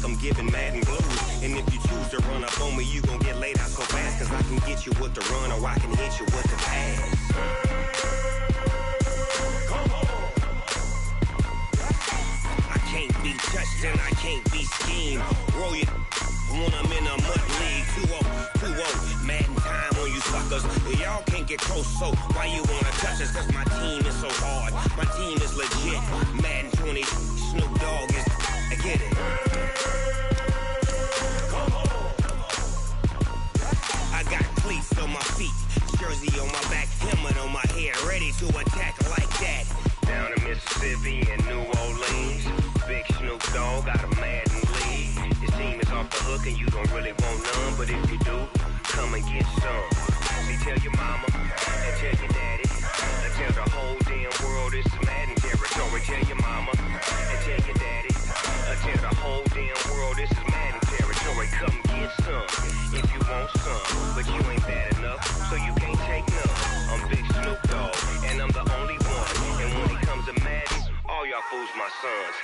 I'm giving mad and blues. And if you choose to run up on me, you gon' get laid out so fast. Cause I can get you with the run or I can hit you with the pass. I can't be touched and I can't be schemed. Roll you when I'm in a mud league. 2-0, mad in time on you suckers. Y'all can't get close, so why you wanna touch us? Cause my team is so hard. My team is legit. Madden 20, Snoop Dogg is, I get it. I got cleats on my feet, jersey on my back, helmet on my head, ready to attack like that. Down in Mississippi and New Orleans, big Snoop Dogg got a Madden lead. His team is off the hook and you don't really want none, but if you do, come and get some. See, tell your mama and tell your daddy, and tell the whole damn world this is Madden territory. Tell your mama and tell your daddy, and tell the whole damn world this is Madden territory. Come get some if you want some, but you ain't bad enough, so you can't take none. I'm Big Snoop Dogg, and I'm the only one. And when it comes to Madden, all y'all fools my sons.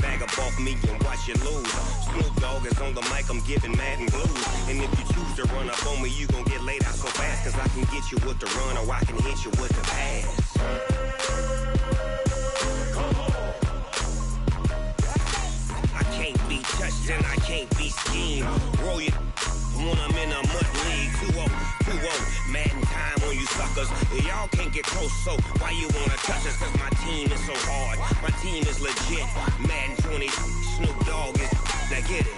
Bag up off me and watch you lose. Snoop Dogg is on the mic, I'm giving Madden blues. And if you choose to run up on me, you gon' get laid out so fast. Cause I can get you with the run or I can hit you with the pass. I can't be touched and I can't be schemed. Roll you when I'm in a mud league. 2-0, mad in time on you suckers. Y'all can't get close, so why you wanna touch us? Cause my team is so hard. My team is legit. Madden 20, Snoop Dogg is, now get it.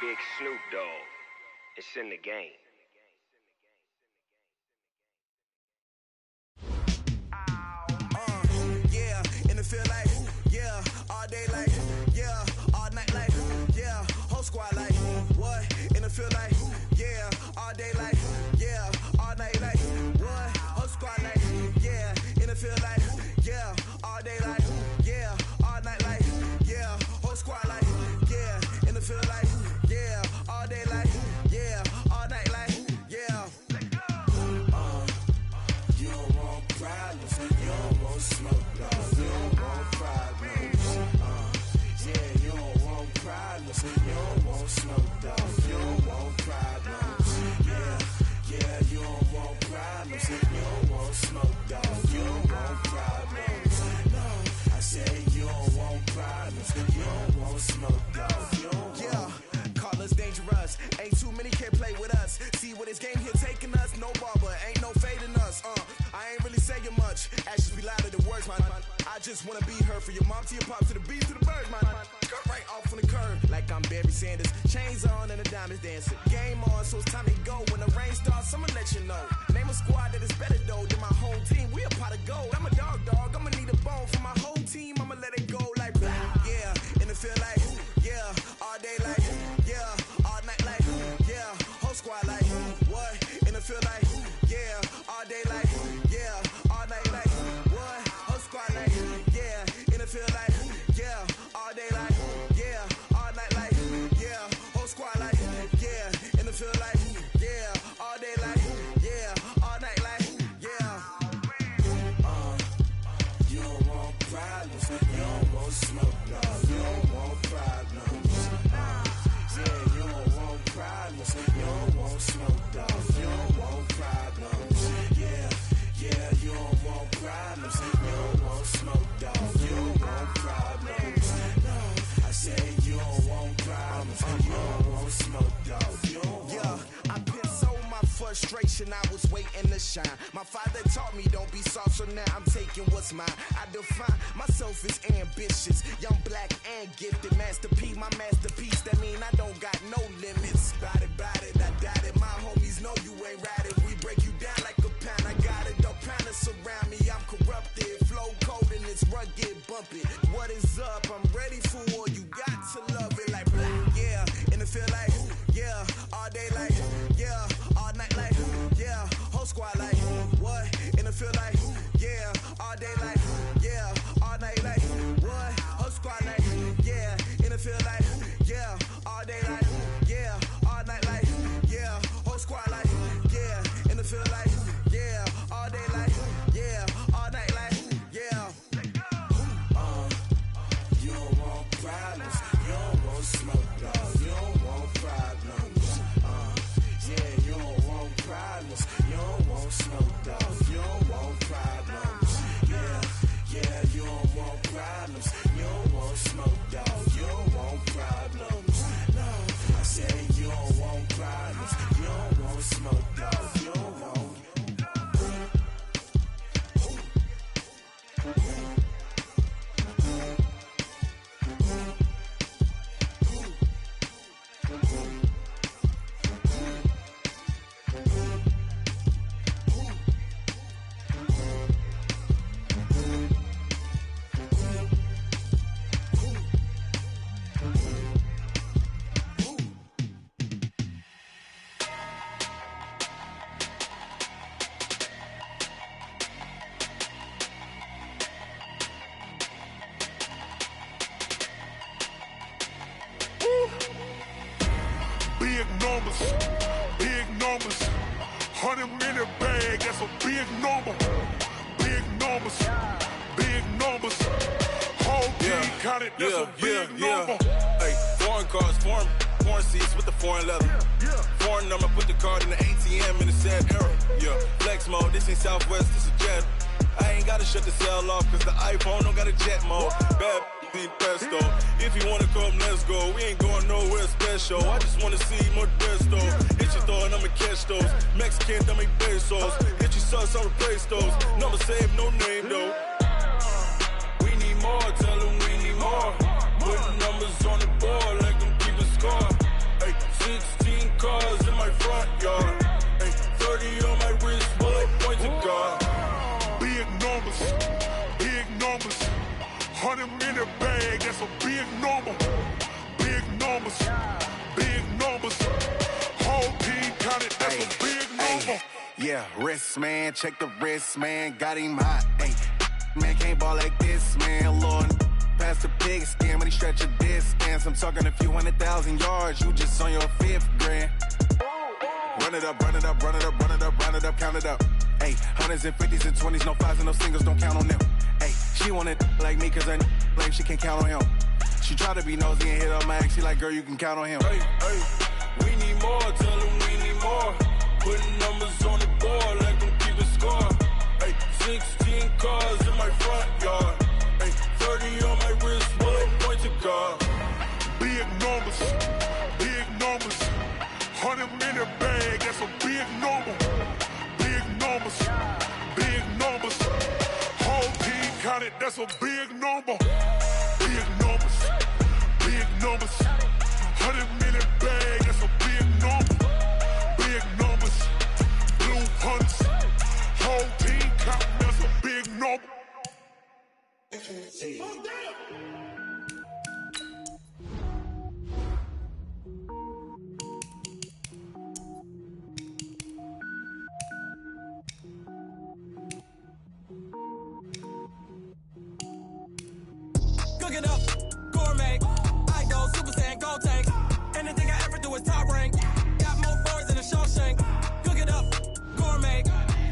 Big Snoop Dogg, it's in the game. Yeah, and it feel like, yeah, all day like, yeah, all night like, yeah, whole squad like, what? And it feel like, yeah, all day like, yeah, all night like, what? Whole squad like, yeah, and it feel like, yeah, all day like, yeah, all night like, yeah, whole squad like, yeah, and it feel like, yeah, all day like, yeah, all night like, yeah. You don't want problems, you don't want smoke, dog. You don't want problems. Yeah, you don't want problems, you don't want smoke, dog. You don't want problems. Yeah, you don't want problems, you don't want smoke, dog. You don't want problems. No, I said you don't want problems, you don't want smoke, dog. You don't want. Call us dangerous. Ain't too many can play with us. See what this game here taking us. No barber, ain't no fading us. I ain't really saying much. Actions be louder than words, man. I just wanna be heard from your mom to your pop to the beat to the birds, man. Cut right off on the curb like I'm Barry Sanders. Chains on and the diamonds dancing. Game on, so it's time to go. When the rain starts, I'ma let you know. Name a squad that is better though than my whole team. We a pot of gold. I'm a dog. I'ma need a bone for my whole team. I'ma let it go like blah. Yeah, and it feel like, yeah, all day like, yeah, all night like, yeah, whole squad like, what? And it feel like, yeah, all day like, yeah, all night like, what? Whole squad like, yeah, and it feel like, yeah, all day like, yeah, all night like, yeah, whole squad like, yeah, and it feel like, yeah, all day like, yeah, all night like, yeah. You don't want problems, you don't want smoke, dog. You don't want problems. Yeah, you don't want problems, you don't want smoke, dog. You don't want problems. Yeah, you don't want problems, you don't want smoke, dog. You don't want problems. No, I said you don't want problems, you don't want smoke, dog. You don't want. Yeah, I pissed so my frustration, I was waiting to shine. My father taught me don't be soft, so now I'm taking what's mine. I define myself as ambitious, young, black, and gifted. Master P, my masterpiece, that mean I don't got no limits. Bout it, I doubt it. My homies know you ain't ratted. We break you down like a pound. I got it, dog pounders surround me. I'm corrupted, flow cold and it's rugged, bumpy. What is up? I'm ready for war. You got to love it like blah. Yeah, and it feel like, yeah, all day like, yeah, all night like, yeah, whole squad like, what? And it feel like, yeah, all day like, yeah, all night like, what? Whole squad like, yeah, and it feel like, yeah, all day like, yeah, all night like, yeah, whole squad feel like, yeah, all day like, yeah, all night like, yeah. You don't want problems, you don't want smoke, dog. You don't want problems. Yeah, you don't want problems, you don't want smoke, dog. You don't want problems. Yeah, you don't want problems, you don't want smoke, dog. You don't want problems. No, I said you don't want problems, you don't want smoke, dog. You don't want. Big numbers, 100-minute bag, that's a big number. Big numbers, whole team counted, that's a big number. Hey, foreign cars, foreign seats with the foreign leather. Foreign number, put the card in the ATM in the sad era. Yeah, flex mode, this ain't Southwest, this is jet. I ain't gotta shut the cell off, cause the iPhone don't got a jet mode. Bad pesto. If you wanna come, let's go. We ain't going nowhere special. I just wanna see more Modesto. Hit your thought, I'ma catch those. Mexican, dummy pesos. Hit your sauce, I'll replace those. Number save, no name though. We need more, tell them we need more. Putting numbers on the board, like them keep a score. Hey, 16 cars in my front yard. Hey, 30 on my wrist, bullet point to God. Big numbers, 100-minute bag, that's a big number. Big numbers, whole team counted, that's a big number. Yeah, wrist man, check the wrist man, got him hot. Ay, man can't ball like this, man. Lord, past the pig skin when he stretch a distance. I'm talking a few 100,000 yards, you just on your 5th grand. Run it up, count it up. Ay, hundreds and 50s and 20s, no 5s and no singles, don't count on them. Ay, she want it like me, cause her lame, she can't count on him. She try to be nosy and hit up my ex, she like, girl, you can count on him. Hey, we need more, tell them we need more. Putting numbers on the board, like them keep a score. Hey, 16 cars in my front yard. Hey, 30 on my wrist, bullet point to God. Big numbers, 100-minute bag, that's a big number. Big numbers, whole team counted, that's a big number. Big numbers, 100-minute bag, that's a big number. Big numbers, blue hunts, whole team counting, that's a big number. Cook it up, gourmet. I go Super Saiyan, go tank. Anything I ever do is top rank. Got more boys than a Shawshank. Cook it up, gourmet.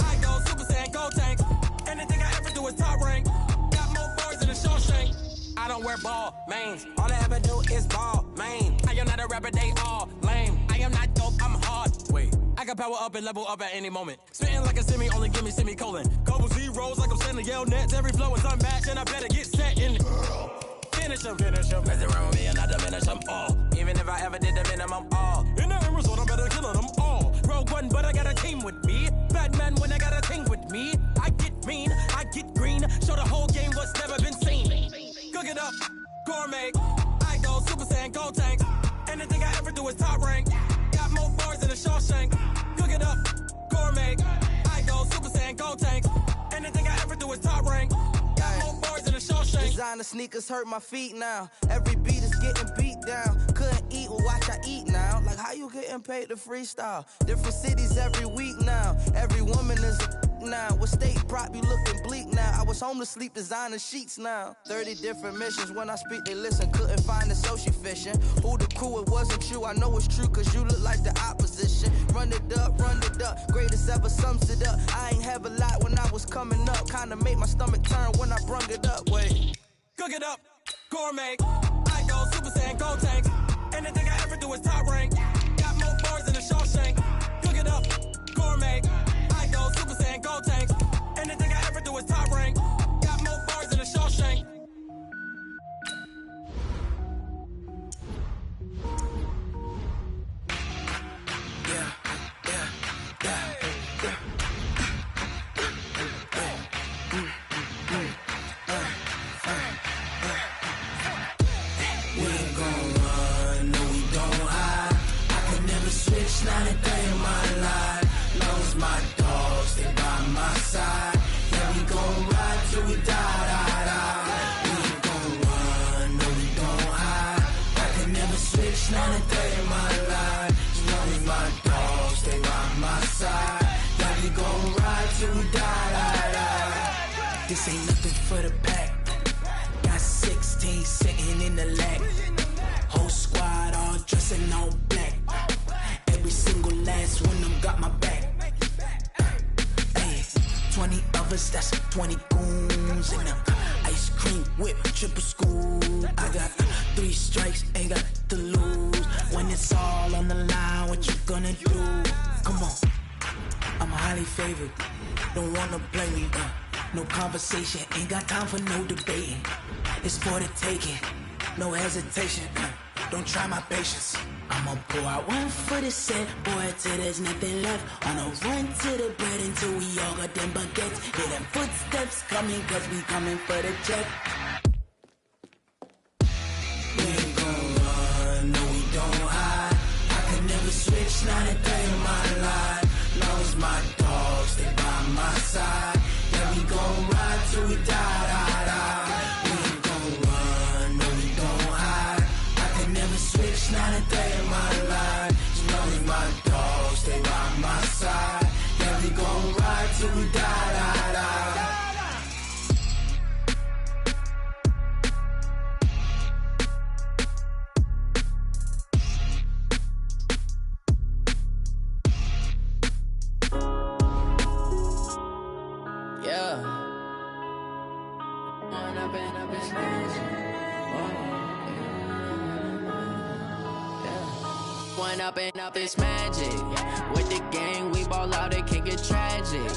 I go Super Saiyan, go tank. Anything I ever do is top rank. Got more boys than a Shawshank. I don't wear ball mains. All I ever do is ball main. I am not a rapper, they all lame. I am not dope, I'm hard. Wait, I can power up and level up at any moment. Spitting like a semi, only give me semicolon. Couple zeros like I'm sending yell nets. Every flow is unmatched and I better get set in. Finish them. Mess around with me and I diminish them all. Even if I ever did the minimum all. In the end result, I'm better killing them all. Rogue One, but I got a team with me. Batman when I got a team with me. I get mean, I get green. Show the whole game what's never been seen. Cook it up, gourmet. I go Super Saiyan, go tank. Anything I ever do is top rank. Got more boys than a Shawshank. Cook it up, gourmet. I go Super Saiyan, go tank. Anything I ever do is top rank. Got more boys than a Shawshank. Designer sneakers hurt my feet now. Every beat is getting beat down. Couldn't eat, well watch I eat now. Like how you getting paid to freestyle? Different cities every week now. Every woman is a now. What state prop you looking bleak now? I was home to sleep designer sheets now. 30 different missions. When I speak they listen. Couldn't find the social fishing. Who the crew, it wasn't you. I know it's true cause you look like the opposition. expression. Run it up, greatest ever sums it up. I ain't have a lot when I was coming up. Kinda made my stomach turn when I brung it up. Wait. Cook it up, gourmet. I go Super Saiyan, go tank. Anything I ever do is top rank. Got more bars than a Shawshank. Cook it up, gourmet. I go Super Saiyan, go tank. Anything I ever do is top rank. Got more bars than a Shawshank. Not a day in my life. Lost my dogs, they by my side. Yeah, we gon' ride till we die. We ain't gon' run, no, we don't hide. I can never switch, not a day in my life. Lost my dogs, they by my side. Yeah, we gon' ride till we die. This ain't nothing for the pack. Got 16 sitting in the lag. Whole squad all dressing all black. Every single last one of them got my back. Hey, 20 of us, that's 20 goons. And ice cream whip, triple school. I got 3 strikes, ain't got to lose. When it's all on the line, what you gonna do? Come on, I'm highly favored. Don't wanna blame me, no conversation, ain't got time for no debating. It's for the taking, no hesitation. Don't try my patience. I'ma pour out one for the set, boy, till there's nothing left. On a run to the bread until we all got them baguettes. Hear them footsteps coming, cause we coming for the check. We ain't gon' run, no, we don't hide. I can never switch, not a day in my life. Lost my dogs, they by my side. Yeah, we gon' ride till we die. We ain't gon' run, no, we don't hide. I can never switch, not a day in my life. As long as my dogs stay by my side. Yeah, we gon' ride till we die. Yeah. One up and up, it's magic. With the gang, we ball out, it can get tragic.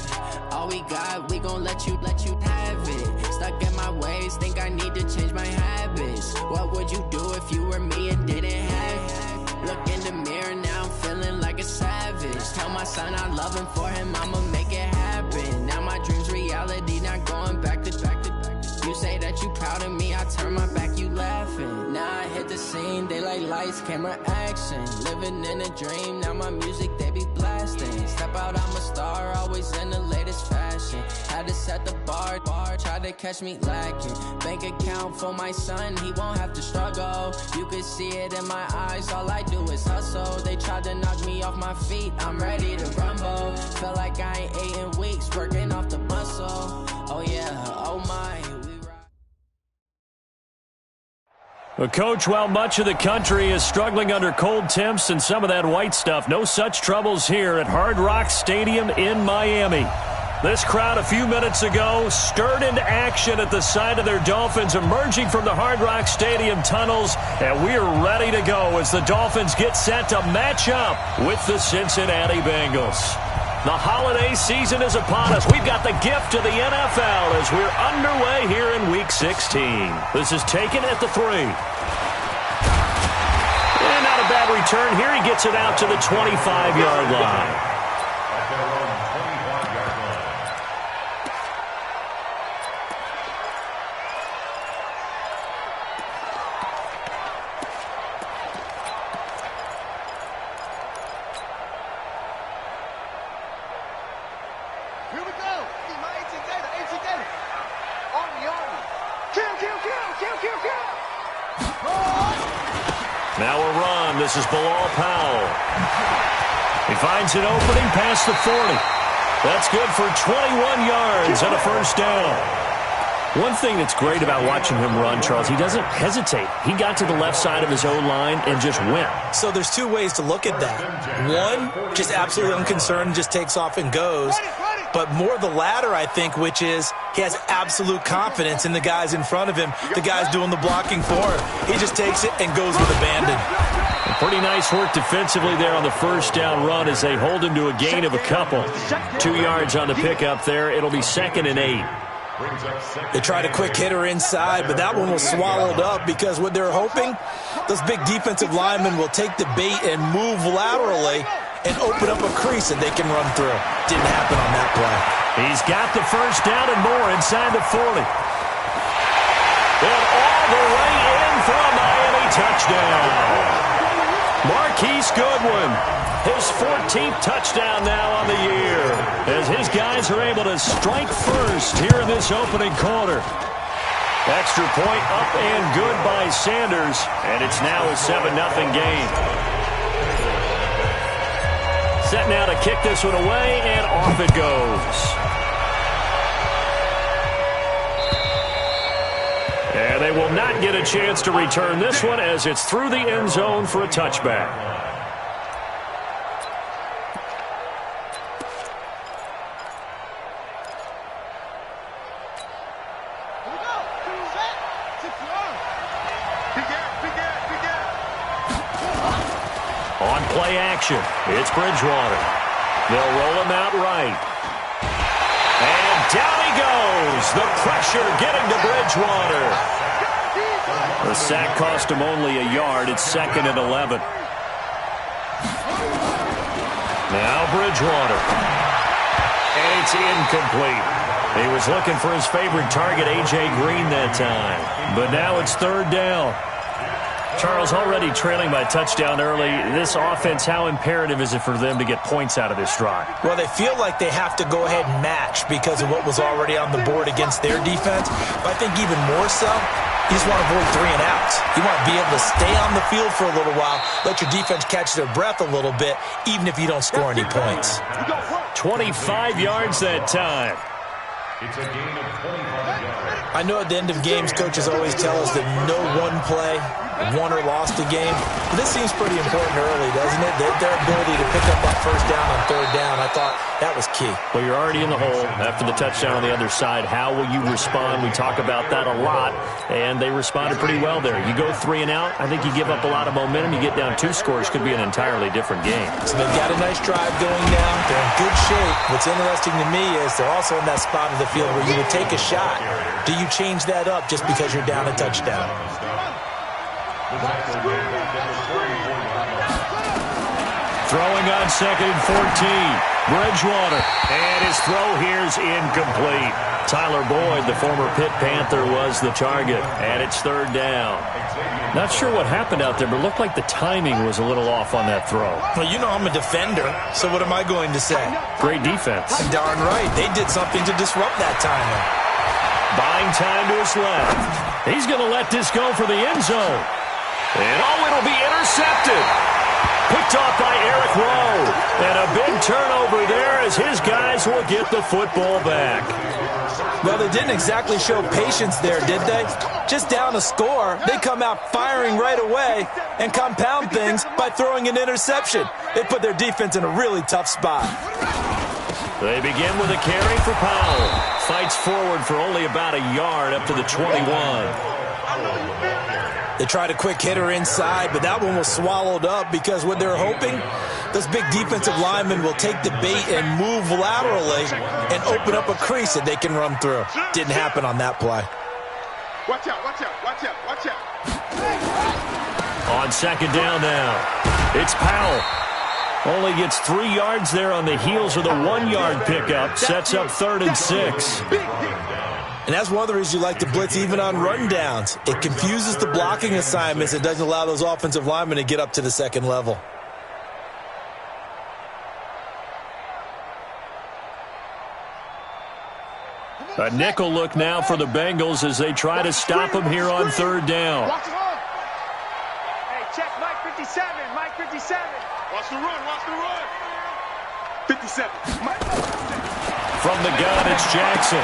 All we got, we gon' let you have it. Stuck in my ways, think I need to change my habits. What would you do if you were me and didn't have it? Look in the mirror, now I'm feeling like a savage. Tell my son I love him, for him I'ma make it happen. Now my dream's reality, not going back to back. You say that you proud of me, I turn my back, you laughing. Now I hit the scene, they like lights, camera, action. Living in a dream, now my music, they be blasting. Step out, I'm a star, always in the latest fashion. Had to set the bar, try to catch me lacking. Bank account for my son, he won't have to struggle. You could see it in my eyes, all I do is hustle. They tried to knock me off my feet, I'm ready to rumble. Felt like I ain't ate in weeks, working off the muscle. Oh yeah, oh my. Well, Coach, while much of the country is struggling under cold temps and some of that white stuff, no such troubles here at Hard Rock Stadium in Miami. This crowd a few minutes ago stirred into action at the side of their Dolphins emerging from the Hard Rock Stadium tunnels, and we're ready to go as the Dolphins get set to match up with the Cincinnati Bengals. The holiday season is upon us. We've got the gift of the NFL as we're underway here in Week 16. This is taken at the 3. And not a bad return here. He gets it out to the 25-yard line. Now a run. This is Bilal Powell. He finds an opening past the 40. That's good for 21 yards and a first down. One thing that's great about watching him run, Charles, he doesn't hesitate. He got to the left side of his own line and just went. So there's two ways to look at that. One, just absolutely unconcerned, just takes off and goes. But more the latter, I think, which is he has absolute confidence in the guys in front of him, the guys doing the blocking for him. He just takes it and goes with abandon. Pretty nice work defensively there on the first down run as they hold him to a gain of a couple. 2 yards on the pickup there. It'll be 2nd and 8. They tried a quick hitter inside, but that one was swallowed up because what they're hoping, those big defensive linemen will take the bait and move laterally and open up a crease that they can run through. Didn't happen on that play. He's got the first down and more inside the 40. And all the way in for a Miami touchdown. Marquise Goodwin, his 14th touchdown now on the year, as his guys are able to strike first here in this opening quarter. Extra point up and good by Sanders, and it's now a 7-0 game. Set now to kick this one away, and off it goes. And they will not get a chance to return this one as it's through the end zone for a touchback. On play action, it's Bridgewater. They'll roll him out right. And down he goes. The pressure getting to Bridgewater. The sack cost him only a yard. It's 2nd and 11. Now Bridgewater. And it's incomplete. He was looking for his favorite target, A.J. Green, that time. But now it's 3rd down. Charles, already trailing by a touchdown early. This offense, how imperative is it for them to get points out of this drive? Well, they feel like they have to go ahead and match because of what was already on the board against their defense. But I think even more so, you just want to avoid 3 and outs. You want to be able to stay on the field for a little while, let your defense catch their breath a little bit, even if you don't score any points. 25 yards that time. It's a gain of 25 yards. I know at the end of games, coaches always tell us that no one play won or lost a game. But this seems pretty important early, doesn't it? Their ability to pick up that first down on 3rd down, I thought that was key. Well, you're already in the hole after the touchdown on the other side. How will you respond? We talk about that a lot, and they responded pretty well there. You go 3 and out, I think you give up a lot of momentum. You get down 2 scores, could be an entirely different game. So they've got a nice drive going down. They're in good shape. What's interesting to me is they're also in that spot of the field where you would take a shot. Do you change that up just because you're down a touchdown? Throwing on 2nd and 14. Bridgewater. And his throw here's incomplete. Tyler Boyd, the former Pitt Panther, was the target. And it's 3rd down. Not sure what happened out there, but it looked like the timing was a little off on that throw. Well, you know I'm a defender, so what am I going to say? Great defense. Darn right. They did something to disrupt that timing. Buying time to his left. He's going to let this go for the end zone. And it'll be intercepted. Picked off by Eric Rowe. And a big turnover there as his guys will get the football back. Well, they didn't exactly show patience there, did they? Just down a score, they come out firing right away and compound things by throwing an interception. They put their defense in a really tough spot. They begin with a carry for Powell. Fights forward for only about a yard up to the 21. They tried a quick hitter inside, but that one was swallowed up because what they're hoping, those big defensive linemen will take the bait and move laterally and open up a crease that they can run through. Didn't happen on that play. Watch out, watch out, watch out, watch out. On 2nd down now, it's Powell. Only gets 3 yards there on the heels of the 1-yard pickup. Sets up 3rd and 6. And that's one of the reasons you like to blitz even on rundowns. It confuses the blocking assignments. It doesn't allow those offensive linemen to get up to the 2nd level. A nickel look now for the Bengals as they try to stop him here on 3rd down. Hey, check Mike 57, Mike 57. Watch the run, watch the run. 57. From the gun, it's Jackson.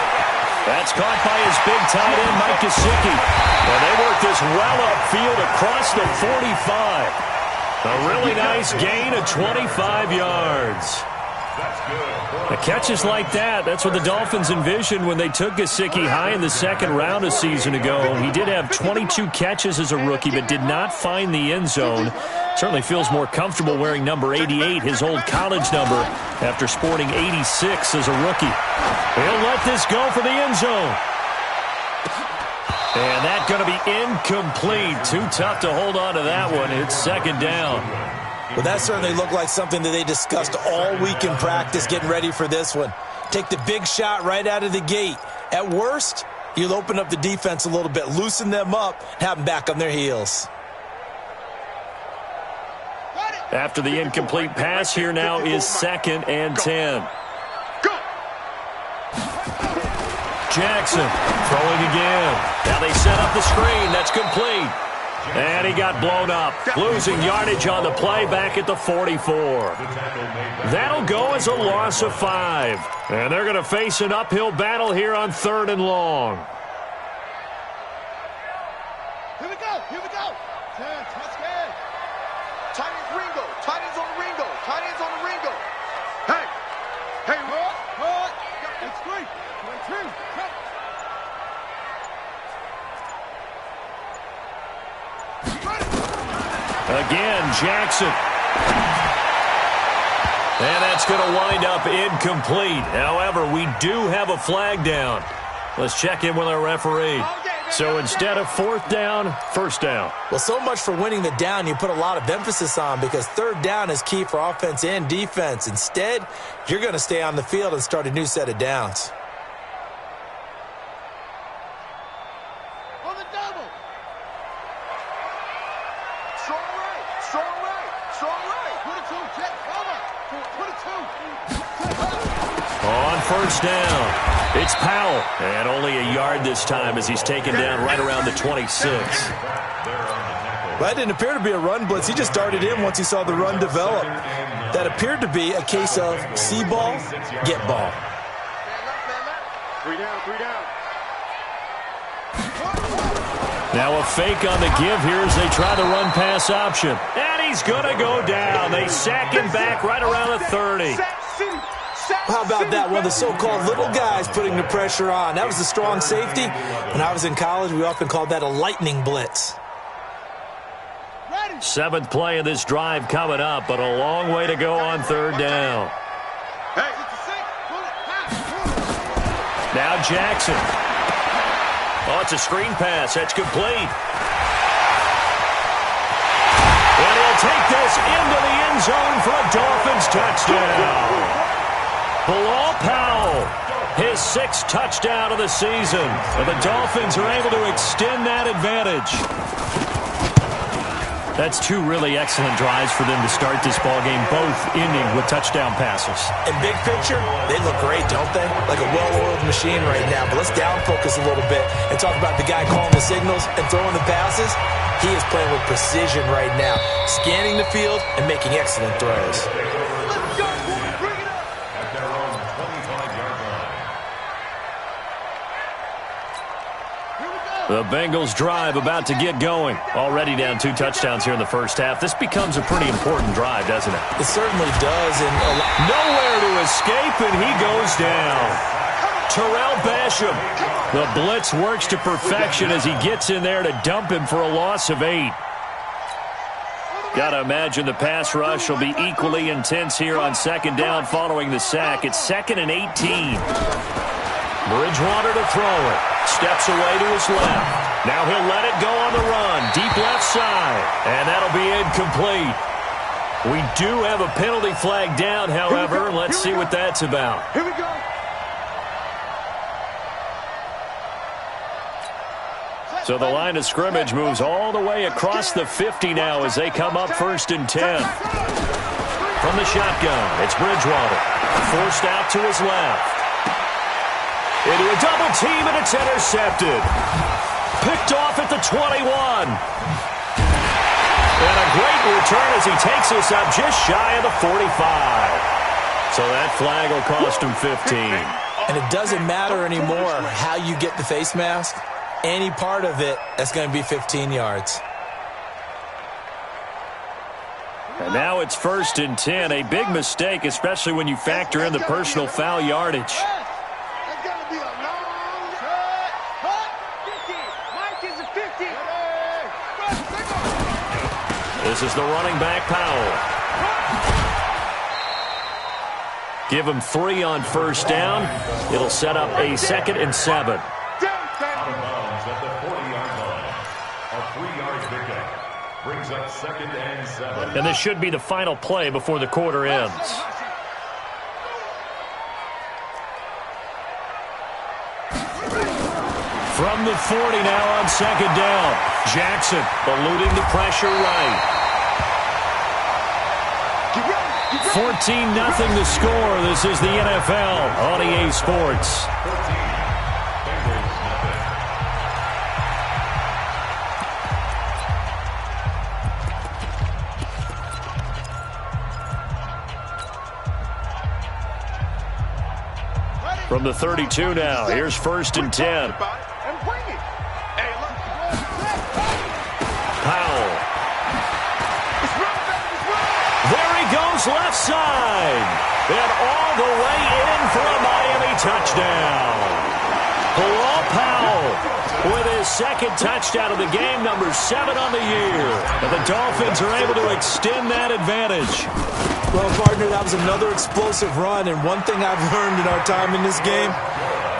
That's caught by his big tight end, Mike Gesicki. And they work this well upfield across the 45. A really nice gain of 25 yards. The catches like that, that's what the Dolphins envisioned when they took Gesicki high in the second round a season ago. He did have 22 catches as a rookie, but did not find the end zone. Certainly feels more comfortable wearing number 88, his old college number, after sporting 86 as a rookie. He'll let this go for the end zone. And that's going to be incomplete. Too tough to hold on to that one. It's second down. Well, that certainly looked like something that they discussed all week in practice getting ready for this one. Take the big shot right out of the gate. At worst, you'll open up the defense a little bit, loosen them up, have them back on their heels. After the incomplete pass, here now is 2nd and 10. Jackson throwing again. Now they set up the screen. That's complete. And he got blown up, losing yardage on the play back at the 44. That'll go as a loss of 5. And they're going to face an uphill battle here on 3rd and long. Here we go. Here we go. Touchdown. Tight ends Ringo. Tight ends on Ringo. Tight ends on the Ringo. Hey. Hey, what? It's 3. 2. Again, Jackson. And that's going to wind up incomplete. However, we do have a flag down. Let's check in with our referee. So instead of 4th down, 1st down. Well, so much for winning the down you put a lot of emphasis on, because 3rd down is key for offense and defense. Instead, you're going to stay on the field and start a new set of downs. On 1st down, it's Powell. And only a yard this time as he's taken down right around the 26. Well, that didn't appear to be a run blitz. He just darted in once he saw the run develop. That appeared to be a case of see ball, get ball. 3 down, 3 down. Now a fake on the give here as they try the run-pass option. And he's going to go down. They sack him back right around the 30. How about that? One of the so-called little guys putting the pressure on. That was a strong safety. When I was in college, we often called that a lightning blitz. 7th play of this drive coming up, but a long way to go on 3rd down. Now Jackson. Oh, it's a screen pass. That's complete. And he'll take this into the end zone for a Dolphins touchdown. Bilal Powell, his 6th touchdown of the season. And the Dolphins are able to extend that advantage. That's 2 really excellent drives for them to start this ballgame, both ending with touchdown passes. In big picture, they look great, don't they? Like a well-oiled machine right now. But let's down focus a little bit and talk about the guy calling the signals and throwing the passes. He is playing with precision right now, scanning the field and making excellent throws. The Bengals drive about to get going. Already down 2 touchdowns here in the first half. This becomes a pretty important drive, doesn't it? It certainly does. And nowhere to escape, and he goes down. Terrell Basham. The blitz works to perfection as he gets in there to dump him for a loss of 8. Got to imagine the pass rush will be equally intense here on 2nd down following the sack. It's 2nd and 18. Bridgewater to throw it. Steps away to his left. Now he'll let it go on the run. Deep left side. And that'll be incomplete. We do have a penalty flag down, however. Let's see what that's about. Here we go. So the line of scrimmage moves all the way across the 50 now as they come up 1st and 10. From the shotgun, it's Bridgewater. Forced out to his left. Into a double team, and it's intercepted. Picked off at the 21. And a great return as he takes us up just shy of the 45. So that flag will cost him 15. And it doesn't matter anymore how you get the face mask. Any part of it, that's going to be 15 yards. And now it's 1st and 10. A big mistake, especially when you factor in the personal foul yardage. This is the running back, Powell. Give him 3 on 1st down. It'll set up a 2nd and 7. Out of bounds at the 40-yard line. A 3-yard pickup brings up 2nd and 7. And this should be the final play before the quarter ends. From the 40 now on 2nd down. Jackson eluding the pressure right. 14-0 the score. This is the NFL on EA Sports. 14. Bengals nothing. From the 32 now, here's 1st and 10. Powell. There he goes, left side. And all the way in for a Miami touchdown. Bilal Powell with his 2nd touchdown of the game, number 7 on the year. And the Dolphins are able to extend that advantage. Well, partner, that was another explosive run, and one thing I've learned in our time in this game,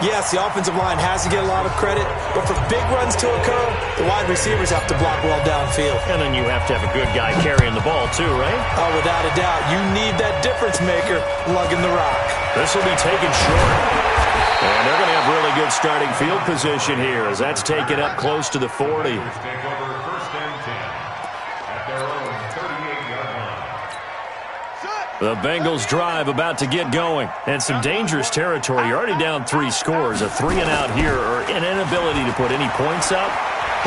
yes, the offensive line has to get a lot of credit, but for big runs to occur, the wide receivers have to block well downfield. And then you have to have a good guy carrying the ball too, right? Oh, without a doubt. You need that difference maker lugging the rock. This will be taken short. And they're going to have really good starting field position here as that's taken up close to the 40. Take over 1st and 10 at their own 38-yard line. The Bengals drive about to get going. And some dangerous territory. You're already down 3 scores. A 3-and-out here or an inability to put any points up.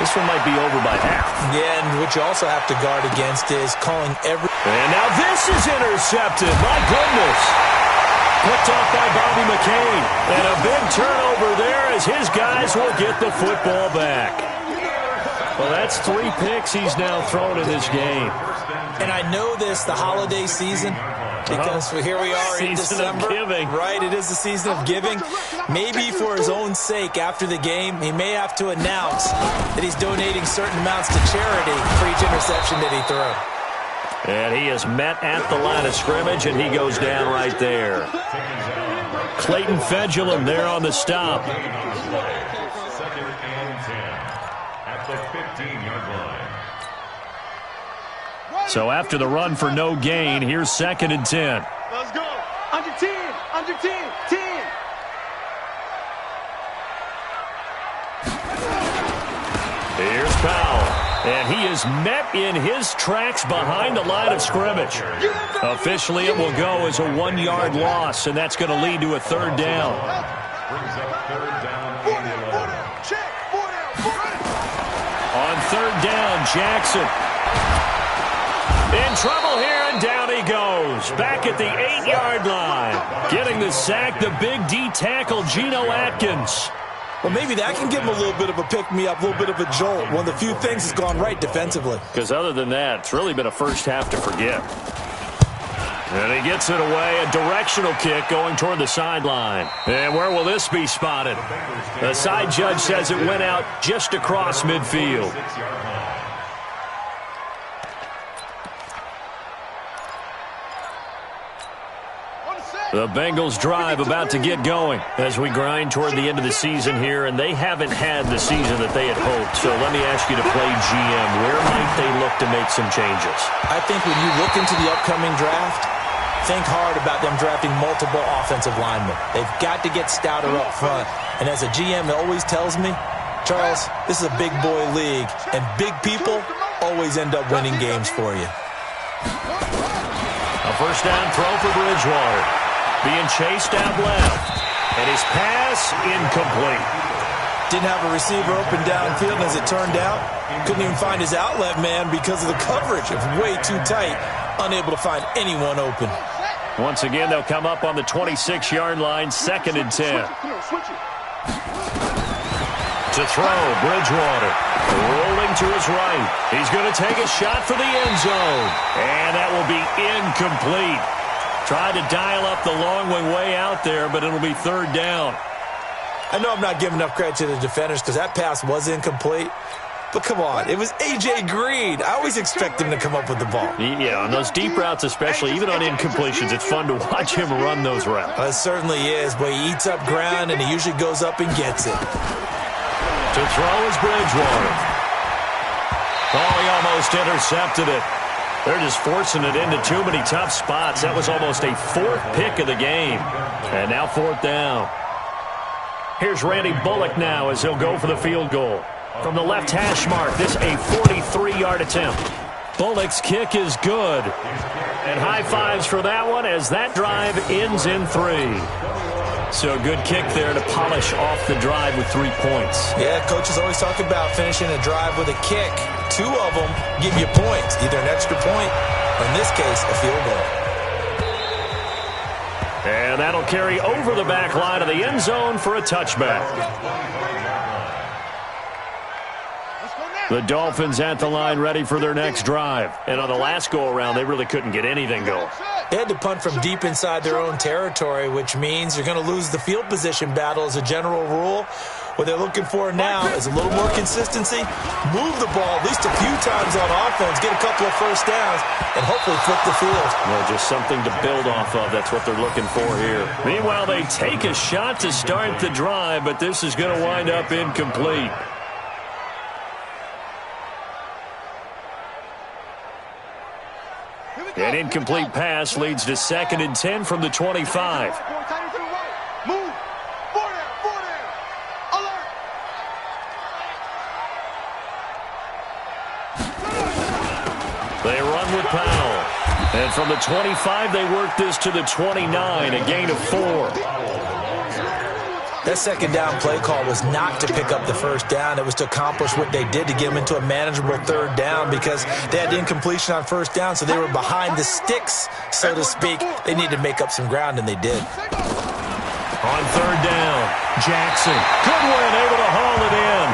This one might be over by half. Yeah, and what you also have to guard against is calling every... And now this is intercepted. My goodness. Picked off by Bobby McCain. And a big turnover there as his guys will get the football back. Well, that's 3 picks he's now thrown in this game. And I know this, the holiday season, because here we are in December. Season of giving. Right, it is the season of giving. Maybe for his own sake, after the game, he may have to announce that he's donating certain amounts to charity for each interception that he threw. And he is met at the line of scrimmage, and he goes down right there. Clayton Fedulum there on the stop. 2nd and 10 at the 15-yard line. So after the run for no gain, here's 2nd and 10. Let's go. Under 10. Under 10. 10. Here's Powell. And he is met in his tracks behind the line of scrimmage. Officially, it will go as a 1-yard loss, and that's going to lead to a 3rd down. Brings up 3rd down and 11. On 3rd down, Jackson. In trouble here, and down he goes. Back at the 8-yard line. Getting the sack, the big D tackle, Geno Atkins. Well, maybe that can give him a little bit of a pick-me-up, a little bit of a jolt. One of the few things that's gone right defensively. Because other than that, it's really been a first half to forget. And he gets it away, a directional kick going toward the sideline. And where will this be spotted? The side judge says it went out just across midfield. 6-yard line. The Bengals drive about to get going as we grind toward the end of the season here, and they haven't had the season that they had hoped. So let me ask you to play GM. Where might they look to make some changes? I think when you look into the upcoming draft, think hard about them drafting multiple offensive linemen. They've got to get stouter up front. And as a GM, it always tells me, Charles, this is a big boy league, and big people always end up winning games for you. A first down throw for Bridgewater. Being chased out left. And his pass incomplete. Didn't have a receiver open downfield, and as it turned out, couldn't even find his outlet man because of the coverage. It was way too tight, unable to find anyone open. Once again, they'll come up on the 26-yard line, 2nd and 10. To throw, Bridgewater. Rolling to his right. He's going to take a shot for the end zone. And that will be incomplete. Tried to dial up the long way out there, but it'll be 3rd down. I know I'm not giving enough credit to the defenders because that pass was incomplete. But come on, it was A.J. Green. I always expect him to come up with the ball. Yeah, on those deep routes especially, even on incompletions, it's fun to watch him run those routes. It certainly is, but he eats up ground and he usually goes up and gets it. To throw is Bridgewater. Oh, he almost intercepted it. They're just forcing it into too many tough spots. That was almost a 4th pick of the game. And now 4th down. Here's Randy Bullock now as he'll go for the field goal. From the left hash mark, this a 43-yard attempt. Bullock's kick is good. And high fives for that one as that drive ends in 3. So a good kick there to polish off the drive with 3 points. Yeah, coaches always talk about finishing a drive with a kick. 2 of them give you points, either an extra point or, in this case, a field goal. And that'll carry over the back line of the end zone for a touchback. The Dolphins at the line ready for their next drive. And on the last go-around, they really couldn't get anything going. They had to punt from deep inside their own territory, which means you're going to lose the field position battle as a general rule. What they're looking for now is a little more consistency, move the ball at least a few times on offense, get a couple of first downs, and hopefully flip the field. Well, just something to build off of. That's what they're looking for here. Meanwhile, they take a shot to start the drive, but this is going to wind up incomplete. An incomplete pass leads to 2nd and 10 from the 25. Move. 4 down. Alert. They run with Powell. And from the 25, they work this to the 29, a gain of 4. That 2nd down play call was not to pick up the first down. It was to accomplish what they did to get them into a manageable 3rd down because they had incompletion on first down, so they were behind the sticks, so to speak. They needed to make up some ground, and they did. On 3rd down, Jackson. Goodwin able to haul it in.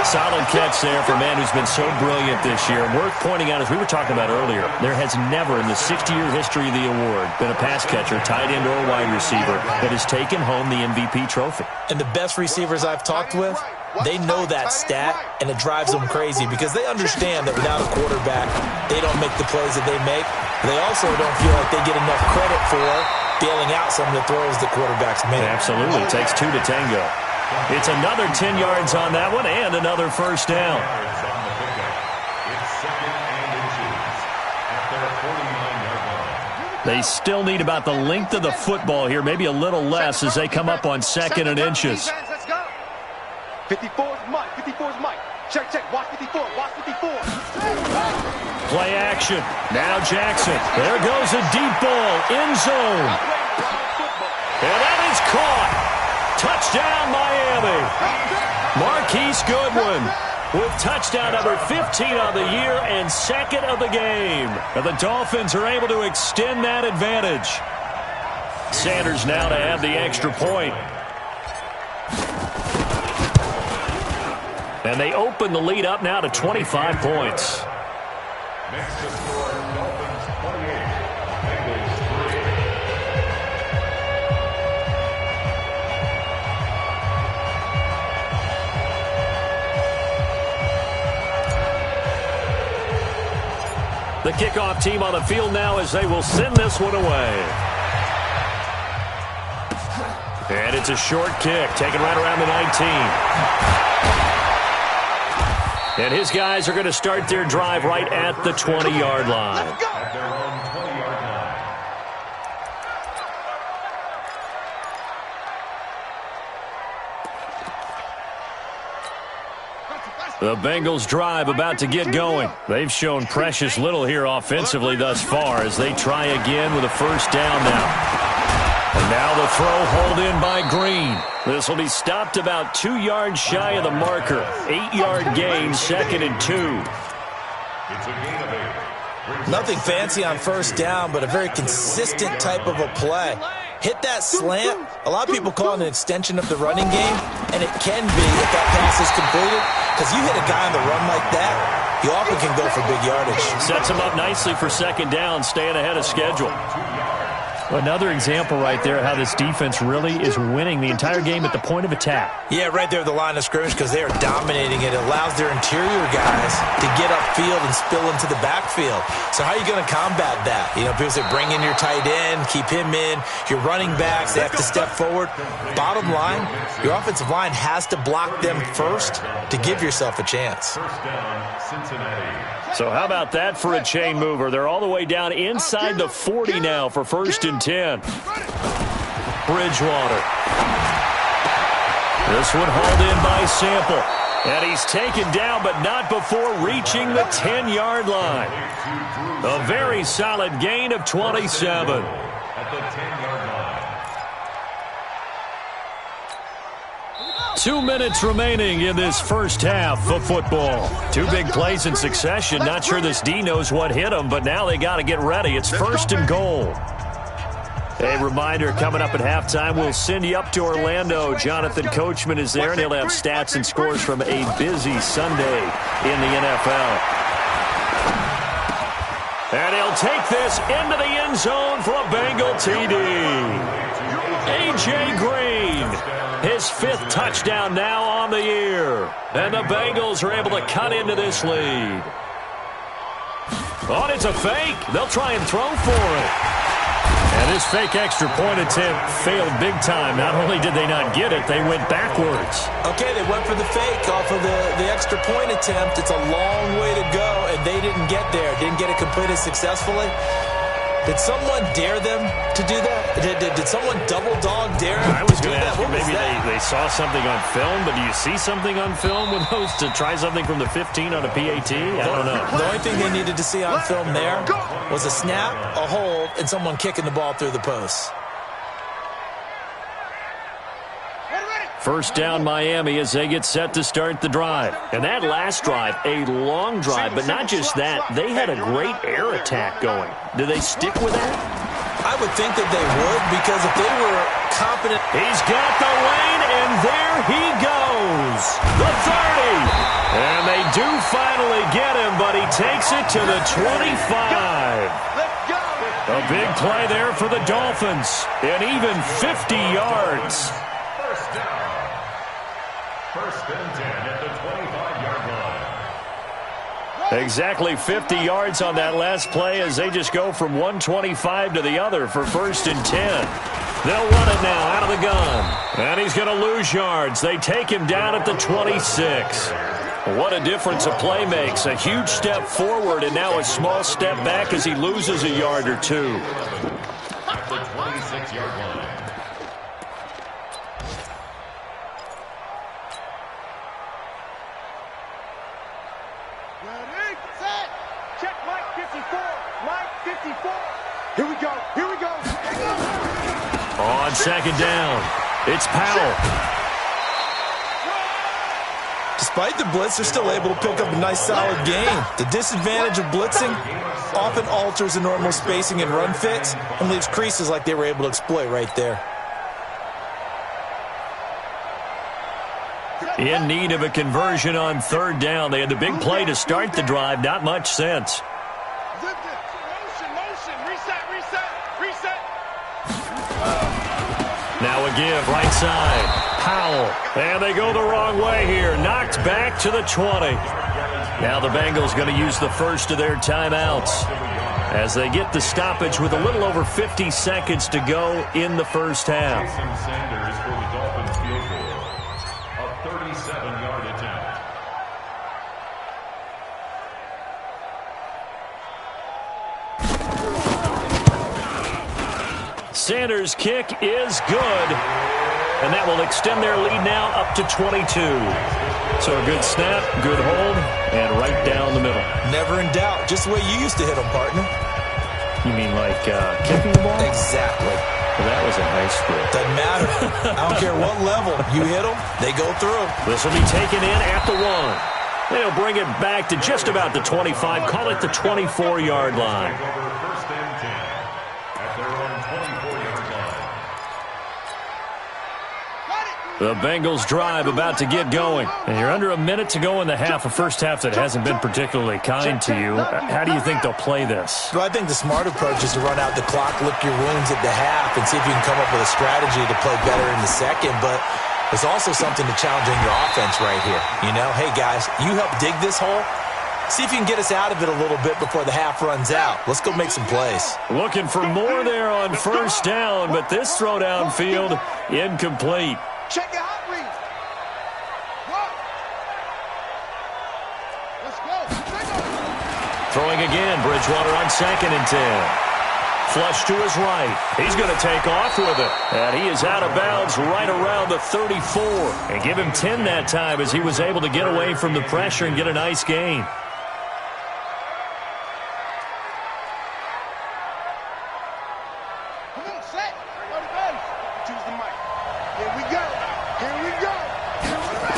Solid catch there for a man who's been so brilliant this year. And worth pointing out, as we were talking about earlier, there has never in the 60-year history of the award been a pass catcher, tight end, or wide receiver that has taken home the MVP trophy. And the best receivers I've talked with, they know that stat, and it drives them crazy because they understand that without a quarterback, they don't make the plays that they make. They also don't feel like they get enough credit for bailing out some of the throws the quarterbacks make. Absolutely. It takes 2 to tango. It's another 10 yards on that one and another first down. They still need about the length of the football here, maybe a little less as they come up on 2nd and inches. 54 is Mike. 54 is Mike. Check. Watch 54. Watch 54. Play action. Now Jackson. There goes a deep ball. End zone. And that is caught. Touchdown, Miami. Marquise Goodwin with touchdown number 15 of the year and 2nd of the game. And the Dolphins are able to extend that advantage. Sanders now to add the extra point. And they open the lead up now to 25 points. Next to score, Dolphins 28, Bengals 3. The kickoff team on the field now as they will send this one away. And it's a short kick, taken right around the 19. And his guys are going to start their drive right at the 20-yard line. at their own 20-yard line. The Bengals drive about to get going. They've shown precious little here offensively thus far as they try again with a first down now. And now the throw hauled in by Green. This will be stopped about 2 yards shy of the marker. 8-yard gain, 2nd and 2. It's a gain of 8. Nothing fancy on first down, but a very consistent type of a play. Hit that slant. A lot of people call it an extension of the running game, and it can be if that pass is completed, because you hit a guy on the run like that, you often can go for big yardage. Sets him up nicely for second down, staying ahead of schedule. Another example right there how this defense really is winning the entire game at the point of attack. Yeah, right there at the line of scrimmage, because they are dominating it. It allows their interior guys to get upfield and spill into the backfield. So how are you going to combat that? You know, people say bring in your tight end, keep him in. Your running backs, they have to step forward. Bottom line, your offensive line has to block them first to give yourself a chance. So how about that for a chain mover? They're all the way down inside the 40 now for 1st and 10. Bridgewater. This one hauled in by Sample. And he's taken down, but not before reaching the 10-yard line. A very solid gain of 27. At the 10-yard line. 2 minutes remaining in this first half of football. 2 big plays in succession. Not sure this D knows what hit him, but now they got to get ready. It's 1st and goal. A reminder, coming up at halftime, we'll send you up to Orlando. Jonathan Coachman is there, and he'll have stats and scores from a busy Sunday in the NFL. And he'll take this into the end zone for a Bengal TD. A.J. Green, his 5th touchdown now on the year. And the Bengals are able to cut into this lead. Oh, it's a fake. They'll try and throw for it. And this fake extra point attempt failed big time. Not only did they not get it, they went backwards. Okay, they went for the fake off of the extra point attempt. It's a long way to go, and they didn't get there. Didn't get it completed successfully. Did someone dare them to do that? Did someone double dog dare them? I was going to ask you, maybe they saw something on film, but do you see something on film with those to try something from the 15 on a PAT? I don't know. The only thing they needed to see on film there was a snap, a hold, and someone kicking the ball through the post. First down Miami as they get set to start the drive. And that last drive, a long drive, but not just that. They had a great air attack going. Do they stick with that? I would think that they would, because if they were competent. He's got the lane, and there he goes. The 30. And they do finally get him, but he takes it to the 25. A big play there for the Dolphins. And even 50 yards. First down. 1st and 10 at the 25-yard line. Exactly 50 yards on that last play as they just go from 125 to the other for 1st and 10. They'll run it now out of the gun. And he's going to lose yards. They take him down at the 26. What a difference a play makes. A huge step forward and now a small step back as he loses a yard or two. At the 26-yard line. Here we go. Here we go. On second down, it's Powell. Despite the blitz, they're still able to pick up a nice, solid gain. The disadvantage of blitzing often alters the normal spacing and run fits and leaves creases like they were able to exploit right there. In need of a conversion on 3rd down. They had the big play to start the drive. Not much sense. Now a give, right side. Powell. And they go the wrong way here. Knocked back to the 20. Now the Bengals going to use the first of their timeouts as they get the stoppage with a little over 50 seconds to go in the first half. Sanders for the Dolphins field goal. A 37-yard attempt. Sanders' kick is good, and that will extend their lead now up to 22. So a good snap, good hold, and right down the middle. Never in doubt. Just the way you used to hit them, partner. You mean like kicking the ball? Exactly. Well, that was a high school. Doesn't matter. I don't care what level. You hit them, they go through. This will be taken in at the 1. They'll bring it back to just about the 25. Call it the 24-yard line. First and 10 at their own 24-yard line. The Bengals drive about to get going. And you're under a minute to go in the half, a first half that hasn't been particularly kind to you. How do you think they'll play this? Well, I think the smart approach is to run out the clock, lick your wounds at the half, and see if you can come up with a strategy to play better in the second. But there's also something to challenging your offense right here. You know, hey, guys, you help dig this hole. See if you can get us out of it a little bit before the half runs out. Let's go make some plays. Looking for more there on first down, but this throw downfield incomplete. Check your hot read. Let's go. Throwing again, Bridgewater on 2nd and 10. Flush to his right. He's going to take off with it. And he is out of bounds right around the 34. And give him 10 that time as he was able to get away from the pressure and get a nice gain. Come on, set. Go to base. Choose the mic. Here we go. Here we go. Here we go.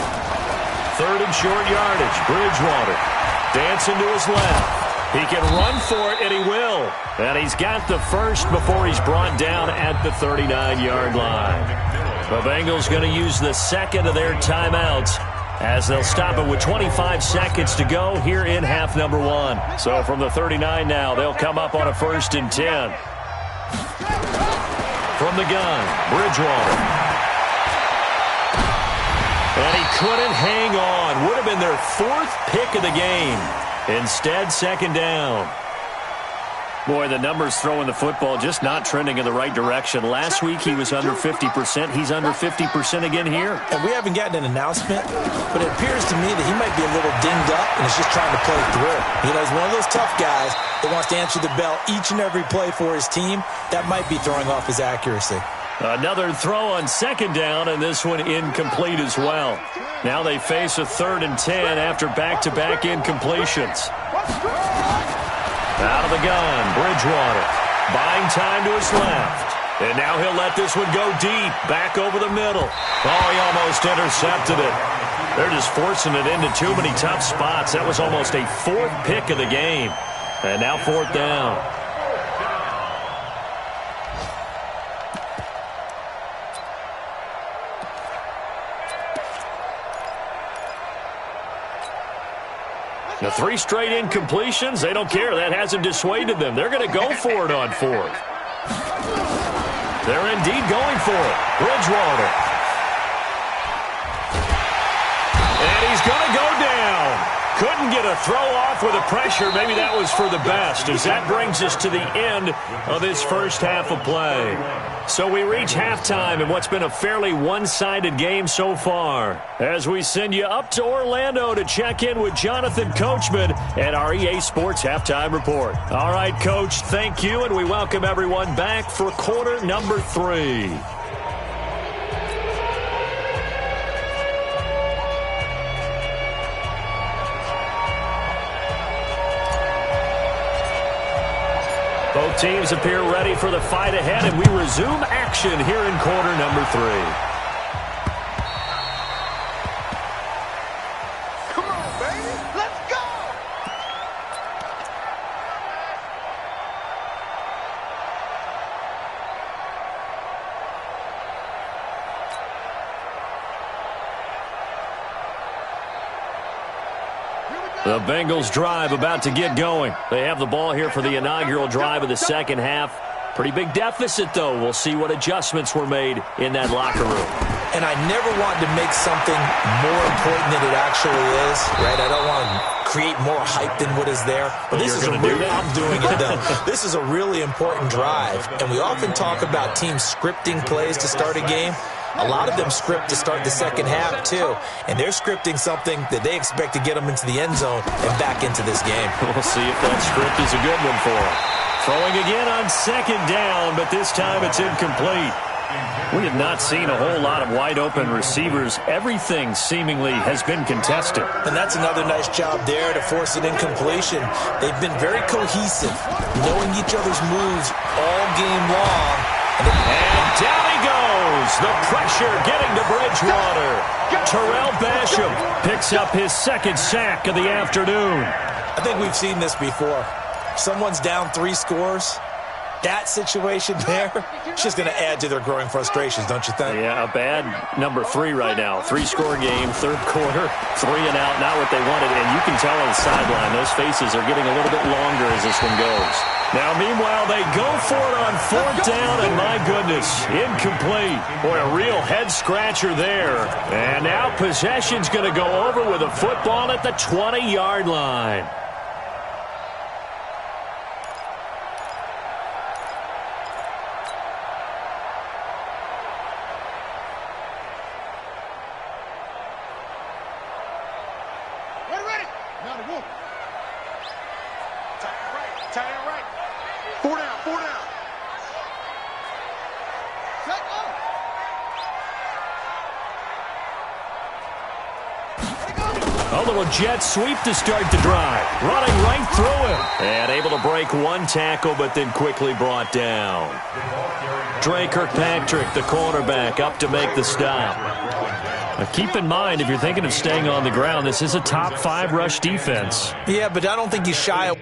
3rd and short yardage. Bridgewater dancing to his left. He can run for it, and he will. And he's got the first before he's brought down at the 39-yard line. The Bengals going to use the second of their timeouts as they'll stop it with 25 seconds to go here in half number 1. So from the 39 now, they'll come up on a 1st and 10. From the gun, Bridgewater. And he couldn't hang on. Would have been their 4th pick of the game. Instead, 2nd down. Boy, the numbers throwing the football just not trending in the right direction. Last week, he was under 50%. He's under 50% again here. And we haven't gotten an announcement, but it appears to me that he might be a little dinged up and is just trying to play through. You know, he's one of those tough guys that wants to answer the bell each and every play for his team. That might be throwing off his accuracy. Another throw on 2nd down, and this one incomplete as well. Now they face a 3rd and 10 after back-to-back incompletions. Out of the gun, Bridgewater. Buying time to his left. And now he'll let this one go deep, back over the middle. Oh, he almost intercepted it. They're just forcing it into too many tough spots. That was almost a 4th pick of the game. And now 4th down. The 3 straight incompletions, they don't care. That hasn't dissuaded them. They're going to go for it on 4th. They're indeed going for it. Bridgewater. And he's going to go down. Couldn't get a throw off with the pressure. Maybe that was for the best, as that brings us to the end of this first half of play. So we reach halftime in what's been a fairly one-sided game so far, as we send you up to Orlando to check in with Jonathan Coachman at our EA Sports Halftime Report. All right, Coach, thank you, and we welcome everyone back for quarter number 3. Both teams appear ready for the fight ahead, and we resume action here in quarter number 3. Come on, baby. Let's go. The Bengals drive about to get going. They have the ball here for the inaugural drive of the second half. Pretty big deficit, though. We'll see what adjustments were made in that locker room. And I never want to make something more important than it actually is, right? I don't want to create more hype than what is there. But this is I'm doing it, though. This is a really important drive. And we often talk about teams scripting plays to start a game. A lot of them script to start the second half, too. And they're scripting something that they expect to get them into the end zone and back into this game. We'll see if that script is a good one for them. Throwing again on 2nd down, but this time it's incomplete. We have not seen a whole lot of wide-open receivers. Everything seemingly has been contested. And that's another nice job there to force an incompletion. They've been very cohesive, knowing each other's moves all game long. And down he goes. The pressure getting to Bridgewater. Terrell Basham picks up his second sack of the afternoon. I think we've seen this before. Someone's down 3 scores. That situation there, it's just going to add to their growing frustrations, don't you think? Yeah, a bad number 3 right now. 3-score game, third quarter, 3 and out, not what they wanted. And you can tell on the sideline, those faces are getting a little bit longer as this one goes. Now, meanwhile, they go for it on 4th down, and my goodness, incomplete. Boy, a real head-scratcher there. And now possession's going to go over with a football at the 20-yard line. A little jet sweep to start the drive. Running right through him. And able to break one tackle, but then quickly brought down. Dre Kirkpatrick, the cornerback, up to make the stop. Now keep in mind, if you're thinking of staying on the ground, this is a top 5 rush defense. Yeah, but I don't think you shy away.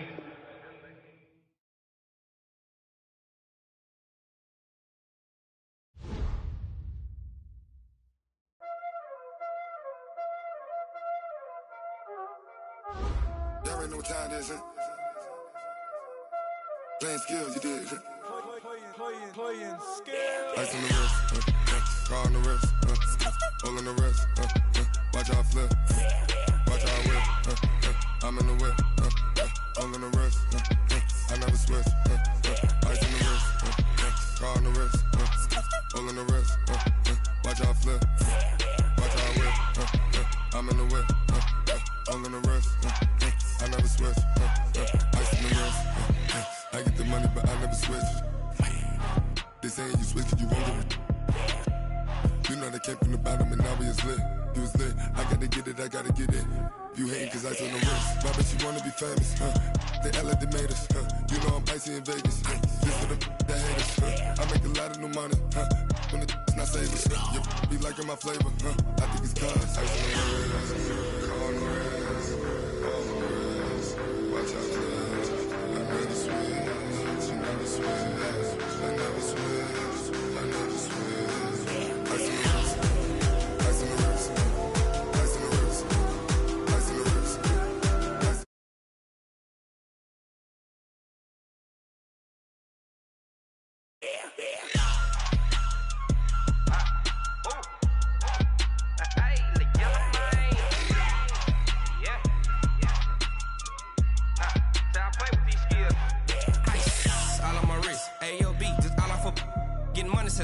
Y'all already know what time it is, huh? Playing skills, you did. Playing skills. Ice on the wrist, car on the wrist, hole in the wrist, watch out flip, watch out whip, I'm in the whip, hole in the wrist, I never switch, ice on the wrist, car on the wrist, hole in the wrist, watch out flip, watch out whip, I'm in the whip, hole in the wrist, I never switch, ice on the wrist, I get the money but I never switch. They saying you switch 'cause you won't get it. You know they came from the bottom and now we is lit. You was lit, I gotta get it, I gotta get it. You hating 'cause ice on the wrist. Why bet you wanna be famous, They act like they made us, You know I'm icy in Vegas, This for the that hate us, I make a lot of new money, When the not savers, You be liking my flavor, I think it's cause ice on the wrist, on the wrist, on the wrist. Watch out, cuz I never switch, you never switch. I never switch, I never switch. Ice in the wrist, ice in the wrist, ice in the wrist, ice in the wrist.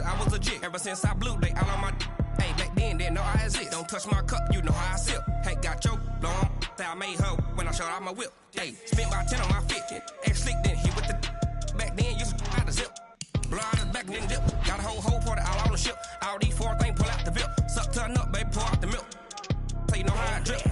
I was legit ever since I blew they all on my hey back then didn't know I exist. Don't touch my cup, you know how I sip. Hey, got your long that I made her when I showed out my whip. Hey, spent about 10 on my fit. Ex slick then hit with the back then used to out the zip. Blow out his back and then dip. Got a whole party all on the ship. All these 4 things pull out the VIP. Suck turn up, baby, pour out the milk. So you know how I drip.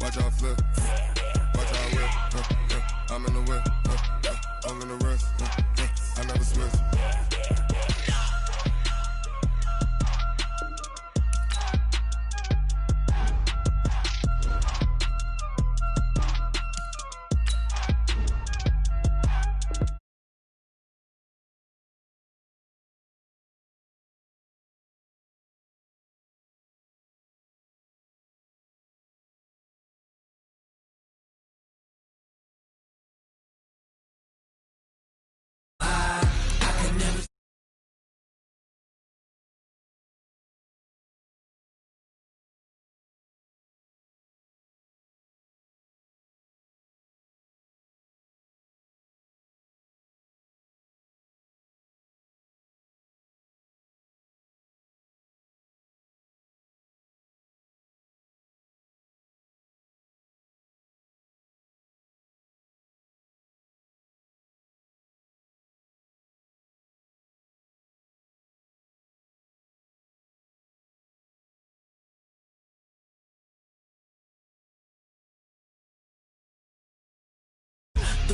Watch out flip, watch out whip, I'm in the whip, all in the wrist, I never switch.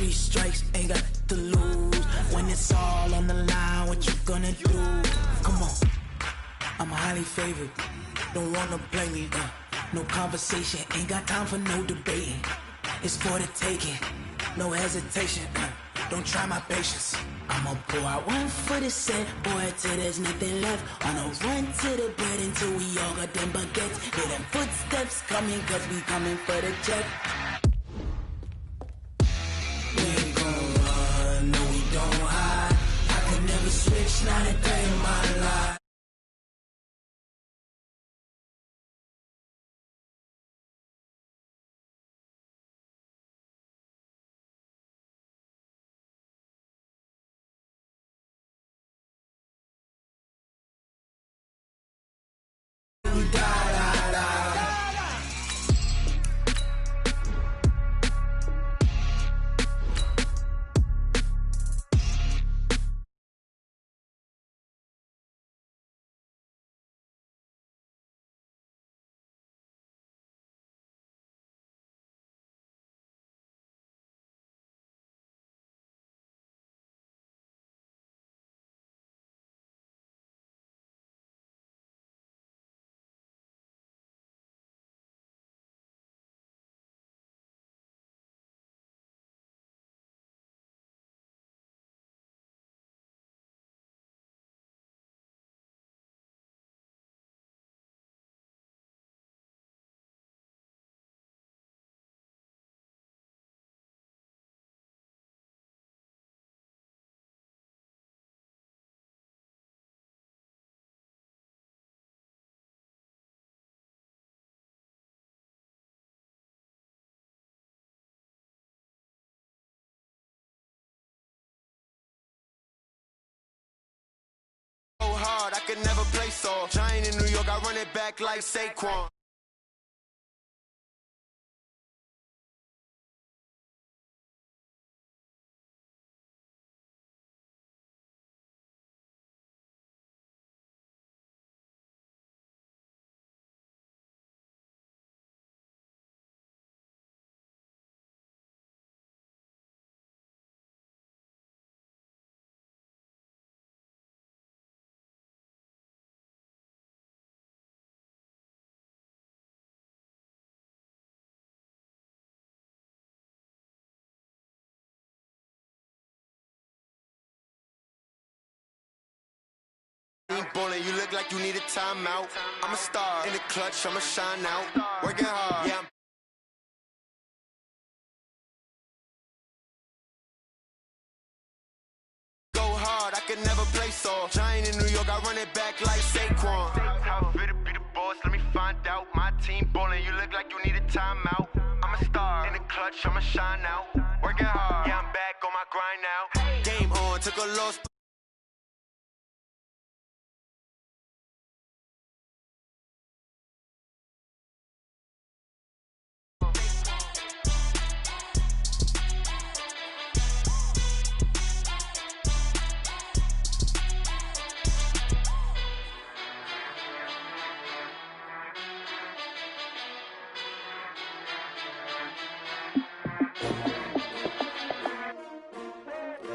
3 strikes, ain't got to lose. When it's all on the line, what you gonna do? Come on, I'm highly favored. Don't wanna play me, no conversation, ain't got time for no debating. It's for the taking, no hesitation, don't try my patience. I'ma pour out one for the set, boy, till there's nothing left. On a run to the bread until we all got them baguettes. Hear them footsteps coming, cause we coming for the check. We ain't gon' run, no we don't hide. I could never switch, not a day in my life. Hard, I could never play soft. Giant in New York, I run it back like Saquon. Ballin', you look like you need a timeout. I'm a star in the clutch, I'ma shine out. Working hard, yeah. Go hard, I could never play soft. Giant in New York, I run it back like Saquon. How fit to be the boss? Let me find out. My team ballin', you look like you need a timeout. I'm a star in the clutch, I'ma shine out. Working hard, yeah, I'm back on my grind now. Game on, took a loss.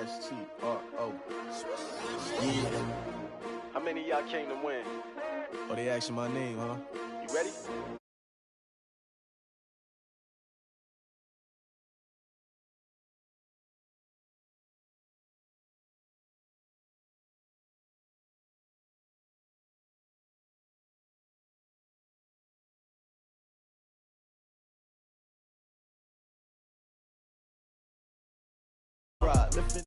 S-T-R-O. Yeah. How many of y'all came to win? Oh, they asking my name, huh? You ready? Right, lift it.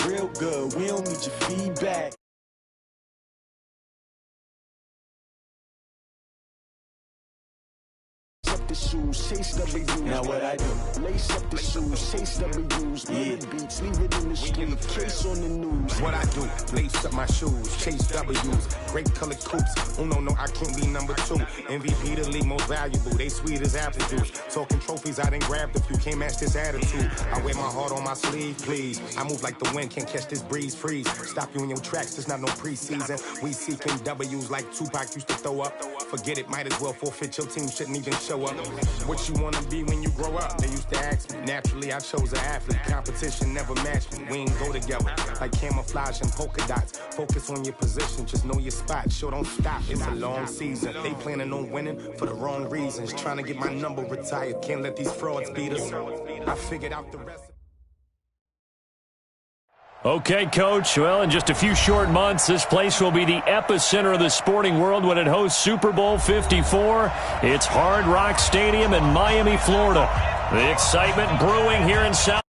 Real good, we don't need your feedback. Check the shoe. shoes, chase W's. Now what I do? Lace up the shoes, chase W's. Play the beats, leave it in the street, case on the news. What I do? Lace up my shoes, chase W's. Great colored coops. Oh no, I can't be number 2. MVP the league, most valuable. They sweet as apple juice. Talking trophies, I done grabbed a few. Can't match this attitude. I wear my heart on my sleeve, please. I move like the wind, can't catch this breeze. Freeze. Stop you in your tracks. There's not no preseason. We seeking W's like Tupac used to throw up. Forget it, might as well forfeit. Your team shouldn't even show up. What you wanna be when you grow up? They used to ask me. Naturally, I chose an athlete. Competition never matched me. We ain't go together like camouflage and polka dots. Focus on your position, just know your spot. Sure, don't stop. It's a long season. They planning on winning for the wrong reasons. Trying to get my number retired. Can't let these frauds beat us. I figured out the rest. Okay, Coach. Well, in just a few short months, this place will be the epicenter of the sporting world when it hosts Super Bowl 54. It's Hard Rock Stadium in Miami, Florida. The excitement brewing here in South.